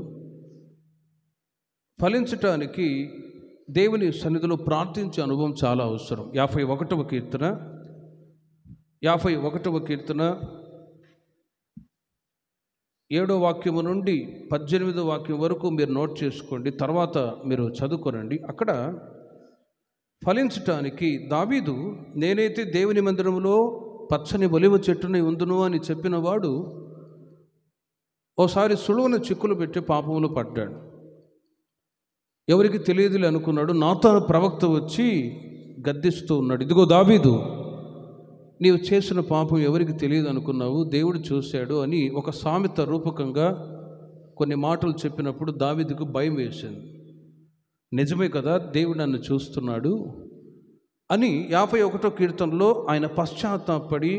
ఫలించటానికి దేవుని సన్నిధిలో ప్రార్థించే అనుభవం చాలా అవసరం. 51వ కీర్తన 7వ వాక్యము నుండి 18వ వాక్యం వరకు మీరు నోట్ చేసుకోండి, తర్వాత మీరు చదువుకోనండి. అక్కడ ఫలించటానికి దావీదు, నేనైతే దేవుని మందిరంలో పచ్చని ఒలివ చెట్టుని ఉందును అని చెప్పిన వాడు ఓసారి సులువున చిక్కులు పెట్టి పాపములు పడ్డాడు. ఎవరికి తెలియదులే అనుకున్నాడు. నాతాను ప్రవక్త వచ్చి గద్దిస్తూ ఉన్నాడు, ఇదిగో దావీదు, నీవు చేసిన పాపం ఎవరికి తెలియదు అనుకున్నావు, దేవుడు చూశాడు అని ఒక సామెత రూపకంగా కొన్ని మాటలు చెప్పినప్పుడు దావీదుకు భయం వేసింది. నిజమే కదా, దేవుడు నన్ను చూస్తున్నాడు అని 51వ కీర్తనలో ఆయన పశ్చాత్తాపడి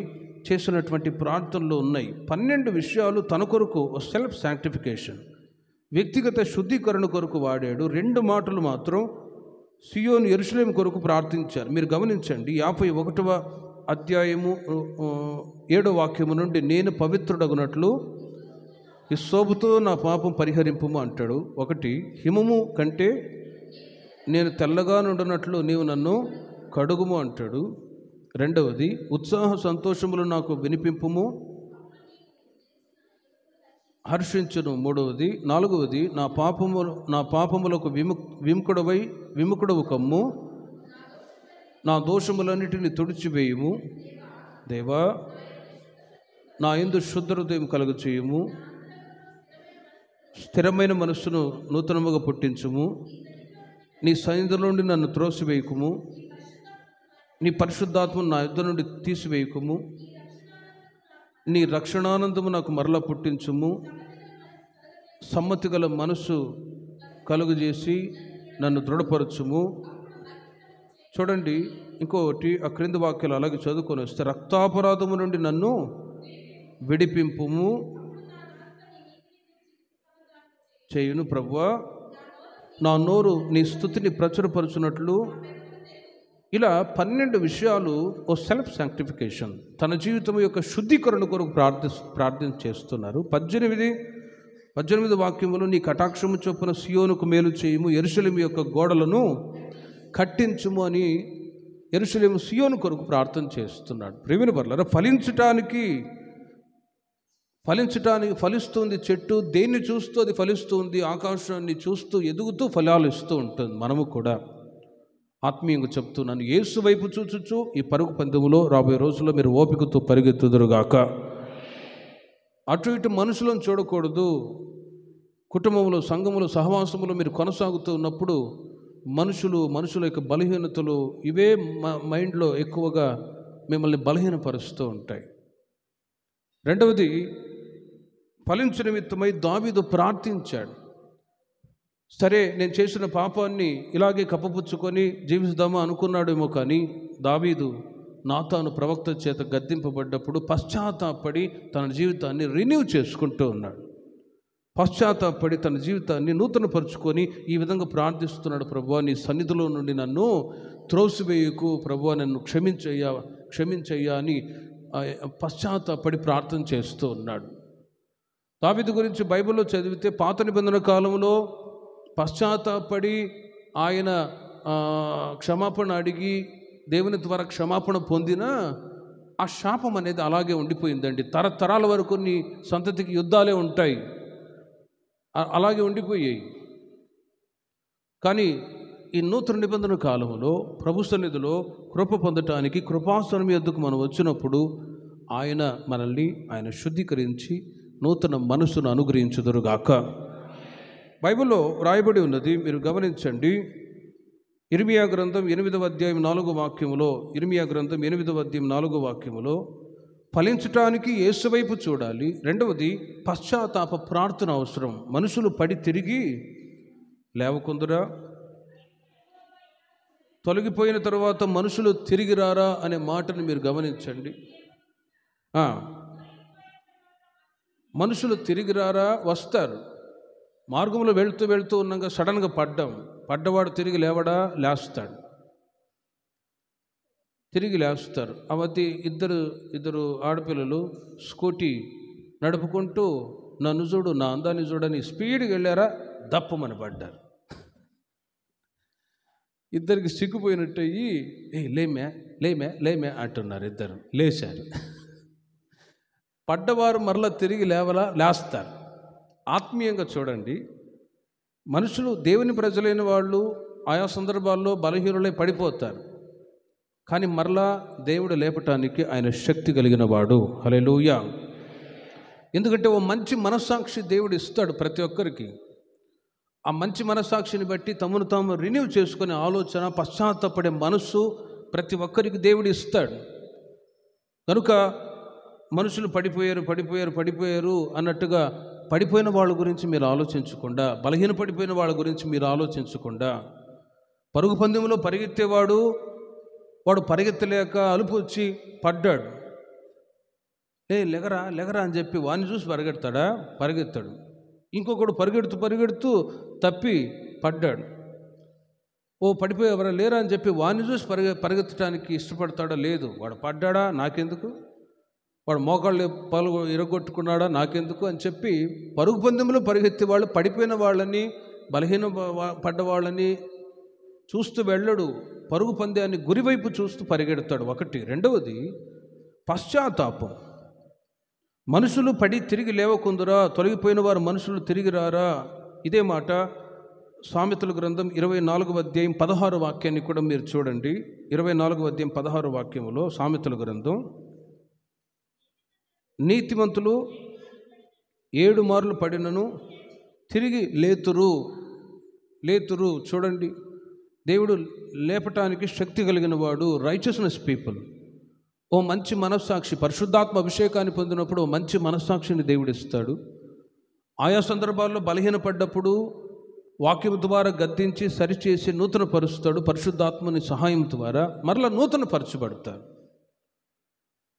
చేసినటువంటి ప్రార్థనలు ఉన్నాయి. 12 విషయాలు తన కొరకు సెల్ఫ్ శాంక్టిఫికేషన్, వ్యక్తిగత శుద్ధీకరణ కొరకు వాడాడు. 2 మాటలు మాత్రం సియోను యెరూషలేము కొరకు ప్రార్థించారు. మీరు గమనించండి, 51వ అధ్యాయము 7వ వాక్యము నుండి, నేను పవిత్రుడగునట్లు ఈ సోపుతో నా పాపం పరిహరింపుము అంటాడు. 1, హిమము కంటే నేను తెల్లగా నుండినట్లు నీవు నన్ను కడుగుము అంటాడు. 2వది, ఉత్సాహ సంతోషములు నాకు వినిపింపుము, హర్షించును. 3వది, 4వది, నా పాపములకు విముకుడవు కమ్ము, నా దోషములన్నిటిని తుడిచివేయుము. దేవా, నా యందు శుద్ధ హృదయం కలుగ చేయుము, స్థిరమైన మనస్సును నూతనముగా పుట్టించుము, నీ సన్నిధిలో నుండి నన్ను త్రోసివేయకుము, నీ పరిశుద్ధాత్మను నా యుద్ధ నుండి తీసివేయకుము, నీ రక్షణానందము నాకు మరలా పుట్టించుము, సమ్మతి గల మనస్సు కలుగజేసి నన్ను దృఢపరచుము. చూడండి, ఇంకొకటి ఆ క్రింది వాక్యాలు అలాగే చదువుకొని వస్తే, రక్తాపరాధము నుండి నన్ను విడిపింపుము చేయును ప్రభువా, నా నోరు నీ స్తుతిని ప్రచురపరచునట్లు. ఇలా 12 విషయాలు ఓ సెల్ఫ్ శాంక్టిఫికేషన్, తన జీవితం యొక్క శుద్ధీకరణ కొరకు ప్రార్థన చేస్తున్నారు. 18 వాక్యములు, నీ కటాక్షము చొప్పున సియోనుకు మేలు చేయుము, యెరూషలేము యొక్క గోడలను కట్టించుము అని యెరూషలేము సియోను కొరకు ప్రార్థన చేస్తున్నాడు. ప్రియమైన పర్లారా, ఫలిస్తుంది చెట్టు. దేన్ని చూస్తూ అది ఫలిస్తుంది, ఆకాశాన్ని చూస్తూ ఎదుగుతూ ఫలాలు ఇస్తూ ఉంటుంది. మనము కూడా ఆత్మీయంగా చెప్తున్నాను, యేసు వైపు చూచుచు ఈ పరుగు పందెములో రాబోయే రోజుల్లో మీరు ఓపికతో పరిగెత్తుదురుగాక. అటు ఇటు మనుషులను చూడకూడదు. కుటుంబంలో, సంఘములో, సహవాసములో మీరు కొనసాగుతూ ఉన్నప్పుడు మనుషుల యొక్క బలహీనతలు ఇవే మైండ్లో ఎక్కువగా మిమ్మల్ని బలహీనపరుస్తూ ఉంటాయి. 2వది, ఫలించు నిమిత్తమై దావీదు ప్రార్థించాడు. సరే, నేను చేసిన పాపాన్ని ఇలాగే కప్పపుచ్చుకొని జీవిస్తామా అనుకున్నాడేమో, కానీ దావీదు నాతాను ప్రవక్త చేత గద్దింపబడ్డప్పుడు పశ్చాత్తాపడి తన జీవితాన్ని రెన్యూ చేసుకుంటూ ఉన్నాడు. పశ్చాత్తాపడి తన జీవితాన్ని నూతనపరుచుకొని ఈ విధంగా ప్రార్థిస్తున్నాడు, ప్రభువా, నీ సన్నిధిలో నుండి నన్ను త్రోసివేయకు, ప్రభువా, నన్ను క్షమించయ్యా అని పశ్చాత్తాపడి ప్రార్థన చేస్తూ ఉన్నాడు. దావీదు గురించి బైబిల్లో చదివితే పాత నిబంధన కాలంలో పశ్చాత్తాపడి ఆయన క్షమాపణ అడిగి దేవుని ద్వారా క్షమాపణ పొందిన ఆ శాపం అనేది అలాగే ఉండిపోయిందండి. తరతరాల వరకు నీ సంతతికి యుద్ధాలే ఉంటాయి, అలాగే ఉండిపోయాయి. కానీ ఈ నూతన నిబంధన కాలంలో ప్రభు సన్నిధిలో కృప పొందటానికి కృపాసనం యొద్దకు మనం వచ్చినప్పుడు ఆయన శుద్ధీకరించి నూతన మనసును అనుగ్రహించుదురుగాక. బైబిల్లో రాయబడి ఉన్నది, మీరు గమనించండి. ఇర్మియా గ్రంథం 8వ అధ్యాయం 4వ వాక్యములో, ఇర్మియా గ్రంథం 8వ అధ్యాయం 4వ వాక్యములో, ఫలించటానికి యేసు వైపు చూడాలి. 2వది, పశ్చాత్తాప ప్రార్థన అవసరం. మనుషులు పడి తిరిగి లేవకుందురా, తొలగిపోయిన తర్వాత మనుషులు తిరిగి రారా అనే మాటను మీరు గమనించండి. మనుషులు తిరిగి రారా, వస్తారు. మార్గంలో వెళ్తూ ఉన్నాక సడన్గా పడ్డవాడు తిరిగి లేవడా, లేస్తాడు, తిరిగి లేస్తారు. అవతి ఇద్దరు ఆడపిల్లలు స్కూటీ నడుపుకుంటూ నన్ను చూడు, నా అందాన్ని చూడని స్పీడ్గా వెళ్ళారా, దప్పమని పడ్డారు. ఇద్దరికి సిగ్గుపోయినట్టయి, లేమే అంటున్నారు. ఇద్దరు లేచారు. పడ్డవారు మరలా తిరిగి లేస్తారు. ఆత్మీయంగా చూడండి, మనుషులు దేవుని ప్రజలైన వాళ్ళు ఆయా సందర్భాల్లో బలహీనులై పడిపోతారు. కానీ మరలా దేవుడు లేపటానికి ఆయన శక్తి కలిగిన వాడు. హల్లెలూయా. ఎందుకంటే ఓ మంచి మనస్సాక్షి దేవుడు ఇస్తాడు ప్రతి ఒక్కరికి. ఆ మంచి మనస్సాక్షిని బట్టి తమను తాము రిన్యూ చేసుకునే ఆలోచన, పశ్చాత్తాపడే మనస్సు ప్రతి ఒక్కరికి దేవుడు ఇస్తాడు. కనుక మనుషులు పడిపోయారు అన్నట్టుగా పడిపోయిన వాళ్ళ గురించి మీరు ఆలోచించకుండా, బలహీన పడిపోయిన వాళ్ళ గురించి మీరు ఆలోచించకుండా, పరుగు పందెంలో పరిగెత్తేవాడు వాడు పరిగెత్తలేక అలుపు వచ్చి పడ్డాడు. లెగరా లెగరా అని చెప్పి వాడిని చూసి పరిగెత్తాడు. ఇంకొకడు పరిగెడుతూ తప్పి పడ్డాడు. పడిపోయేవరా లేరా అని చెప్పి వాడిని చూసి పరిగెత్తడానికి ఇష్టపడతాడా? లేదు. వాడు పడ్డాడా, నాకెందుకు, వాడు మోకాళ్ళు పాలు ఇరగొట్టుకున్నాడా, నాకెందుకు అని చెప్పి పరుగు పందెంలో పరిగెత్తే వాళ్ళు పడిపోయిన వాళ్ళని, బలహీన పడ్డ వాళ్ళని చూస్తూ వెళ్ళడు. పరుగు పందెాన్ని గురివైపు చూస్తూ పరిగెడతాడు. ఒకటి. రెండవది పశ్చాత్తాపం. మనుషులు పడి తిరిగి లేవకుందురా, తొలగిపోయిన వారు మనుషులు తిరిగి రారా. ఇదే మాట సామెతల గ్రంథం 24వ అధ్యాయం 16వ వాక్యాన్ని కూడా మీరు చూడండి. 24వ అధ్యాయం 16వ వాక్యములో సామెతల గ్రంథం, నీతిమంతులు 7 మార్లు పడినను తిరిగి లేతురు. చూడండి, దేవుడు లేపటానికి శక్తి కలిగిన వాడు. రైచియస్నెస్ పీపుల్, ఓ మంచి మనస్సాక్షి, పరిశుద్ధాత్మ అభిషేకాన్ని పొందినప్పుడు ఓ మంచి మనస్సాక్షిని దేవుడు ఇస్తాడు. ఆయా సందర్భాల్లో బలహీనపడ్డప్పుడు వాక్యం ద్వారా గద్దించి సరిచేసి నూతనపరుస్తాడు. పరిశుద్ధాత్మని సహాయం ద్వారా మరలా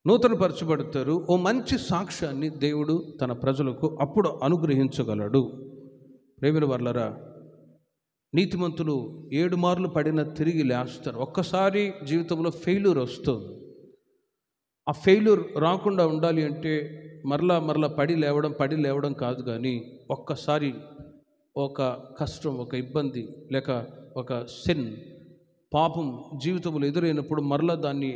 నూతనపరచబడతారు. ఓ మంచి సాక్ష్యాన్ని దేవుడు తన ప్రజలకు అప్పుడు అనుగ్రహించగలడు. ప్రేమిన వర్లరా, నీతిమంతులు 7 మార్లు పడిన తిరిగి లేస్తారు. ఒక్కసారి జీవితంలో ఫెయిల్యూర్ వస్తుంది. ఆ ఫెయిల్యూర్ రాకుండా ఉండాలి అంటే మరలా పడి లేవడం కాదు, కానీ ఒక్కసారి ఒక కష్టం, ఒక ఇబ్బంది, లేక ఒక సిన్, పాపం జీవితంలో ఎదురైనప్పుడు మరలా దాన్ని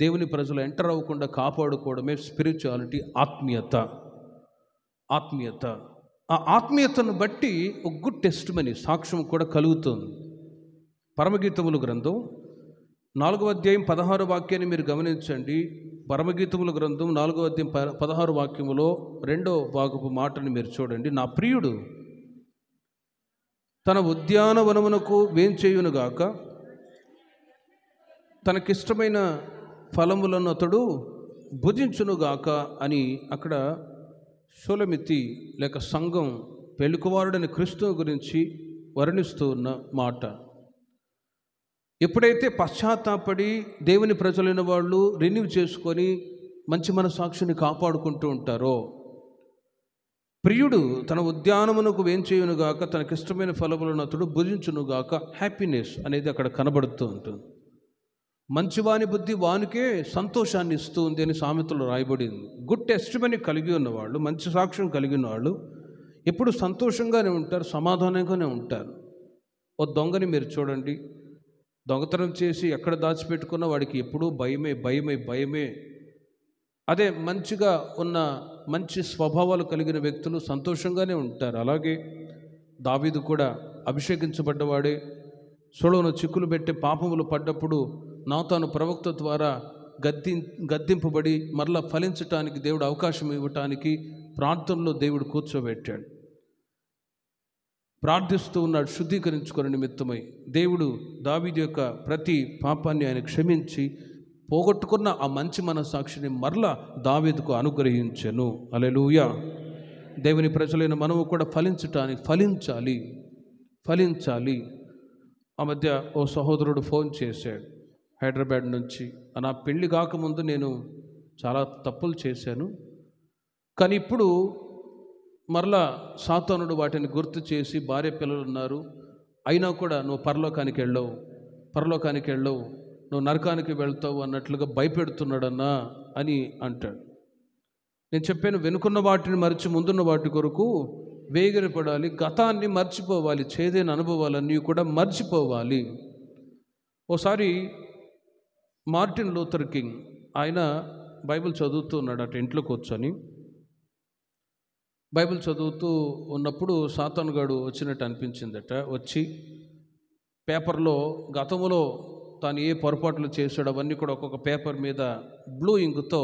దేవుని ప్రజలు ఎంటర్ అవ్వకుండా కాపాడుకోవడమే స్పిరిచువాలిటీ, ఆత్మీయత. ఆ ఆత్మీయతను బట్టి ఒక గుడ్ టెస్టిమనీ, సాక్ష్యం కూడా కలుగుతుంది. పరమగీతముల గ్రంథం 4వ అధ్యాయం 16వ వాక్యాన్ని మీరు గమనించండి. పరమగీతముల గ్రంథం 4వ అధ్యాయం 16వ వాక్యములో 2వ భాగపు మాటని మీరు చూడండి. నా ప్రియుడు తన ఉద్యానవనమునకు వేంచేయునుగాక, తనకిష్టమైన ఫలములను అతడు భుజించునుగాక అని అక్కడ షూలమితి లేక సంఘం పెళ్ళికుమారుడని క్రీస్తు గురించి వర్ణిస్తూ ఉన్న మాట. ఎప్పుడైతే పశ్చాత్తాపడి దేవుని ప్రజలైన వాళ్ళు రిన్యూ చేసుకొని మంచి మనస్సాక్షిని కాపాడుకుంటూ ఉంటారో, ప్రియుడు తన ఉద్యానమునకు వేంచేయునుగాక, తనకిష్టమైన ఫలములను అతడు భుజించునుగాక, హ్యాపీనెస్ అనేది అక్కడ కనబడుతూ ఉంటుంది. మంచివాని బుద్ధి వానికే సంతోషాన్ని ఇస్తుంది అని సామెతలో రాయబడింది. గుడ్ టెస్టిమనీ కలిగి ఉన్నవాళ్ళు, మంచి సాక్ష్యం కలిగిన వాళ్ళు ఎప్పుడు సంతోషంగానే ఉంటారు, సమాధానంగానే ఉంటారు. ఓ దొంగని మీరు చూడండి, దొంగతనం చేసి ఎక్కడ దాచిపెట్టుకున్న వాడికి ఎప్పుడూ భయమే. అదే మంచిగా ఉన్న మంచి స్వభావాలు కలిగిన వ్యక్తులు సంతోషంగానే ఉంటారు. అలాగే దావీదు కూడా అభిషేకించబడ్డవాడే. సొలొమోను చిక్కులు పెట్టే పాపములు పడ్డప్పుడు నాతాను ప్రవక్త ద్వారా గద్దింపబడి మరలా ఫలించటానికి దేవుడు అవకాశం ఇవ్వటానికి ప్రార్థనలో దేవుడు కూర్చోబెట్టాడు. ప్రార్థిస్తూ ఉన్నాడు శుద్ధీకరించుకునే నిమిత్తమై. దేవుడు దావీదు యొక్క ప్రతి పాపాన్ని ఆయన క్షమించి పోగొట్టుకున్న ఆ మంచి మనస్సాక్షిని మరలా దావీదుకు అనుగ్రహించెను. హల్లెలూయా. దేవుని ప్రజలైన మనము కూడా ఫలించాలి. ఆ మధ్య ఓ సహోదరుడు ఫోన్ చేశాడు హైదరాబాద్ నుంచి. నా పెళ్ళి కాకముందు నేను చాలా తప్పులు చేశాను, కానీ ఇప్పుడు మరలా సాతానుడు వాటిని గుర్తు చేసి, భార్య పిల్లలు ఉన్నారు, అయినా కూడా నువ్వు పరలోకానికి వెళ్ళవు, నువ్వు నరకానికి వెళ్తావు అన్నట్లుగా భయపెడుతున్నాడన్నా అని అంటాడు. నేను చెప్పాను, వెనుకున్న వాటిని మరిచి ముందున్న వాటి కొరకు వేగిరపడాలి, గతాన్ని మర్చిపోవాలి, చేదైన అనుభవాలన్నీ కూడా మర్చిపోవాలి. ఓసారి మార్టిన్ లూథర్ కింగ్ ఆయన బైబిల్ చదువుతూ ఉన్నాడు అటు ఇంట్లో కూర్చొని. బైబిల్ చదువుతూ ఉన్నప్పుడు సాతానుగాడు వచ్చినట్టు అనిపించిందట. వచ్చి పేపర్లో గతంలో తాను ఏ పొరపాట్లు చేశాడో అవన్నీ కూడా ఒక్కొక్క పేపర్ మీద బ్లూ ఇంకుతో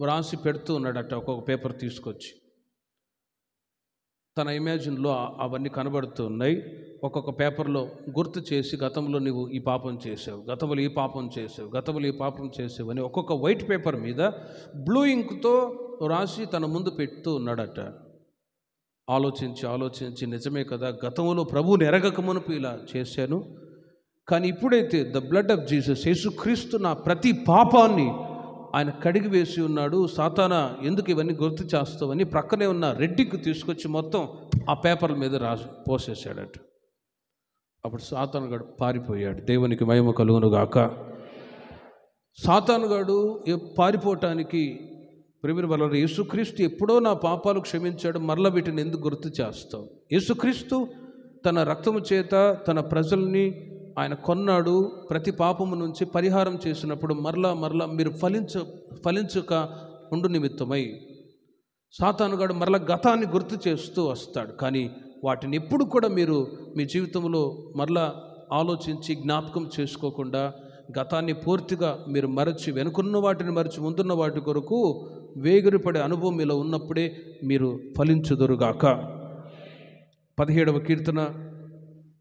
వ్రాసి పెడుతూ ఉన్నాడట. ఒక్కొక్క పేపర్ తీసుకొచ్చి తన ఇమాజిన్లో అవన్నీ కనబడుతూ ఉన్నాయి. ఒక్కొక్క పేపర్లో గుర్తు చేసి గతంలో నువ్వు ఈ పాపం చేసావు, గతంలో ఈ పాపం చేసావు, గతంలో ఈ పాపం చేసావు అని ఒక్కొక్క వైట్ పేపర్ మీద బ్లూ ఇంక్తో రాసి తన ముందు పెడుతూ ఉన్నాడట. ఆలోచించి నిజమే కదా, గతంలో ప్రభువుని ఎరగక మునుపు ఇలా చేశాను, కానీ ఇప్పుడైతే ద బ్లడ్ ఆఫ్ జీసస్, యేసుక్రీస్తు నా ప్రతి పాపాన్ని ఆయన కడిగి వేసి ఉన్నాడు. సాతానా ఎందుకు ఇవన్నీ గుర్తు చేస్తావని ప్రక్కనే ఉన్న రెడ్డికి తీసుకొచ్చి మొత్తం ఆ పేపర్ల మీద రాసి పోసేసాడట. అప్పుడు సాతానుగాడు పారిపోయాడు. దేవునికి మహిమ కలుగునుగాక. సాతానుగాడు పారిపోవటానికి ప్రియమైన వాళ్ళ యేసుక్రీస్తు ఎప్పుడో నా పాపాలు క్షమించాడు, మరలా వీటిని ఎందుకు గుర్తు చేస్తావు? యేసుక్రీస్తు తన రక్తము చేత తన ప్రజల్ని ఆయన కొన్నాడు. ప్రతి పాపము నుంచి పరిహారం చేసినప్పుడు మరలా మీరు ఫలించక ఉండు నిమిత్తమై సాతానుగాడు మరలా గతాన్ని గుర్తు చేస్తూ వస్తాడు. కానీ వాటిని ఎప్పుడు కూడా మీరు మీ జీవితంలో మరలా ఆలోచించి జ్ఞాపకం చేసుకోకుండా గతాన్ని పూర్తిగా మీరు మరచి, వెనుకున్న వాటిని మరచి ముందున్న వాటి కొరకు వేగిరపడే అనుభవం మీలో ఉన్నప్పుడే మీరు ఫలించుదురుగాక. 17వ కీర్తన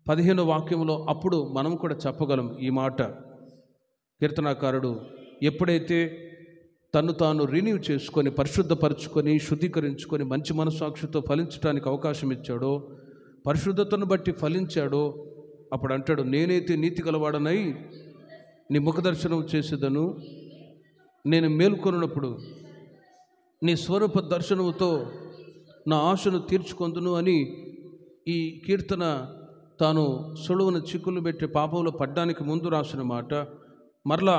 15వ వాక్యంలో అప్పుడు మనం కూడా చెప్పగలం ఈ మాట. కీర్తనాకారుడు ఎప్పుడైతే తను తాను రిన్యూ చేసుకొని, పరిశుద్ధపరచుకొని, శుద్ధీకరించుకొని మంచి మనస్సాక్షితో ఫలించడానికి అవకాశం ఇచ్చాడో, పరిశుద్ధతను బట్టి ఫలించాడో, అప్పుడు అంటాడు, నేనైతే నీతి గలవాడనై నీ ముఖదర్శనం చేసేదను, నేను మేల్కొన్నప్పుడు నీ స్వరూప దర్శనముతో నా ఆశను తీర్చుకొందును అని ఈ కీర్తన తాను సులువున చిక్కులు పెట్టి పాపంలో పడ్డానికి ముందు రాసిన మాట. మరలా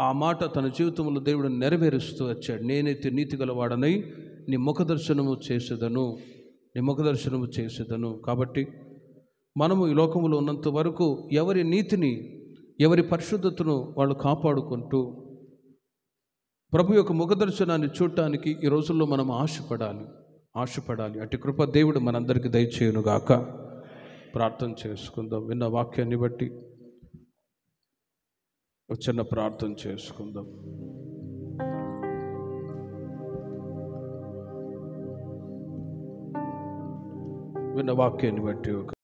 ఆ మాట తన జీవితంలో దేవుడు నెరవేరుస్తూ వచ్చాడు. నేనైతే నీతి గలవాడనై నీ ముఖదర్శనము చేసేదను, నీ ముఖదర్శనము చేసేదను. కాబట్టి మనము ఈ లోకంలో ఉన్నంత వరకు ఎవరి నీతిని, ఎవరి పరిశుద్ధతను వాళ్ళు కాపాడుకుంటూ ప్రభు యొక్క ముఖదర్శనాన్ని చూడటానికి ఈ రోజుల్లో మనం ఆశపడాలి. అటు కృప దేవుడు మనందరికీ దయచేయునుగాక. ప్రార్థన చేసుకుందాం. విన్న వాక్యాన్ని బట్టి ఒక చిన్న ప్రార్థన చేసుకుందాం. విన్న వాక్యాన్ని బట్టి